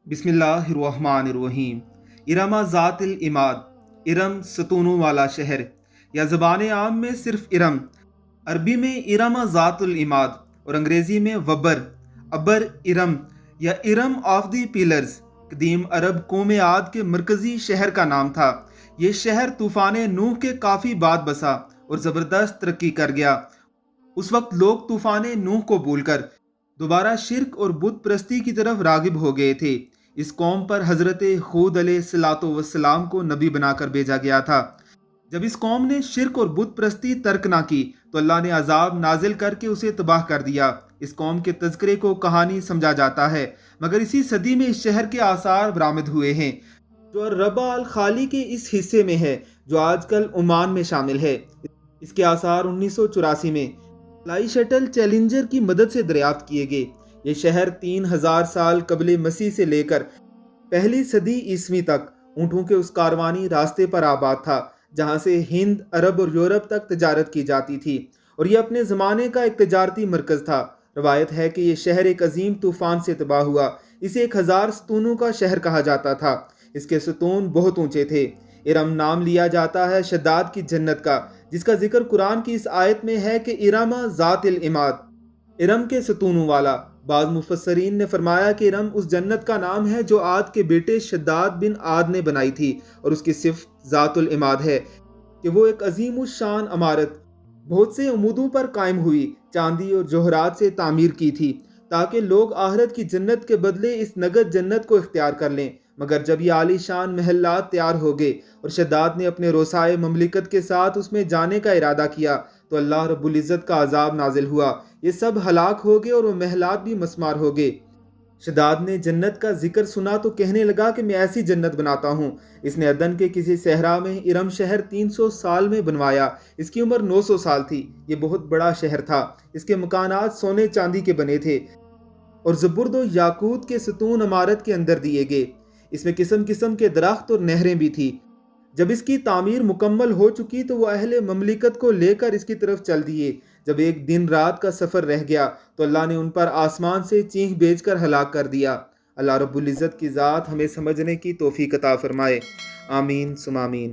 बिस्मिल्लाहिर्रहमानिर्रहीम। इरमा ज़ातिल इमाद, इरम स्तूनों वाला शहर, या ज़बान आम में सिर्फ इरम, अरबी में इरमा ज़ातुल इमाद और अंग्रेज़ी में अबर इरम या इरम ऑफ दी पिलर्स कदीम अरब कौम आद के मरकज़ी शहर का नाम था। ये शहर तूफ़ान नूह के काफ़ी बाद बसा और ज़बरदस्त तरक्की कर गया। उस वक्त लोग तूफ़ान नूह को भूलकर दोबारा शिरक और बुत प्रस्ती की तरफ रागिब हो गए थे। इस कौम पर हज़रत हूद अलैहिस्सलाम को नबी बनाकर भेजा गया था। जब इस कौम ने शिरक और बुत प्रस्ती तर्क ना की तो अल्लाह ने अजाब नाजिल करके उसे तबाह कर दिया। इस कौम के तज़किरे को कहानी समझा जाता है, मगर इसी सदी में इस शहर के आसार बरामद हुए हैं जो रबा अल खाली के इस हिस्से में है जो आजकल ओमान में शामिल है। इसके आसार 1984 में फ्लाई शटल चैलेंजर की मदद से दरियाफ्त किए गए। ये शहर 3000 साल कबले मसीह से लेकर पहली सदी ईस्वी तक ऊँटों के उस कारवानी रास्ते पर आबाद था जहाँ से हिंद, अरब और यूरोप तक तजारत की जाती थी, और ये अपने ज़माने का एक तजारती मरकज़ था। रवायत है कि ये शहर एक अजीम तूफ़ान से तबाह हुआ। इसे 1000 सतूनों का शहर कहा जाता था। इसके सतून बहुत ऊंचे थे। इरम नाम लिया जाता है शद्दाद की जन्नत का, जिसका जिक्र कुरान की इस आयत में है कि इरमा ज़ातिल इमाद, इरम के सतूनों वाला। बाज़ मुफस्सरीन ने फरमाया कि इरम उस जन्नत का नाम है जो आद के बेटे शद्दाद बिन आद ने बनाई थी, और उसकी सिफ़त ज़ातुल इमाद है कि वो एक अजीम उस शान अमारत बहुत से उमूदों पर कायम हुई, चांदी और जौहरात से तामीर की थी, ताकि लोग आखिरत की जन्नत के बदले इस नगद जन्नत को इख्तियार कर लें। मगर जब ये आलीशान महल्लात तैयार हो गए और शद्दाद ने अपने रोसाए ममलिकत के साथ उसमें जाने का इरादा किया तो अल्लाह रब्बुल इज़्ज़त का अजाब नाजिल हुआ। ये सब हलाक हो गए और वो महलात भी मस्मार हो गए। शद्दाद ने जन्नत का जिक्र सुना तो कहने लगा कि मैं ऐसी जन्नत बनाता हूँ। इसने अदन के किसी सहरा में इरम शहर 300 साल में बनवाया। इसकी उम्र 900 साल थी। ये बहुत बड़ा शहर था। इसके मकानात सोने चांदी के बने थे और ज़बरद और याकूत के सतून इमारत के अंदर दिए गए। इसमें किस्म किस्म के दरख्त और नहरें भी थी। जब इसकी तामीर मुकम्मल हो चुकी तो वह अहले ममलिकत को लेकर इसकी तरफ चल दिए। जब एक दिन रात का सफ़र रह गया तो अल्लाह ने उन पर आसमान से चीख भेजकर हलाक कर दिया। अल्लाह रब्बुल इज़्ज़त की ज़ात हमें समझने की तौफीक अता फरमाए। आमीन सुम आमीन।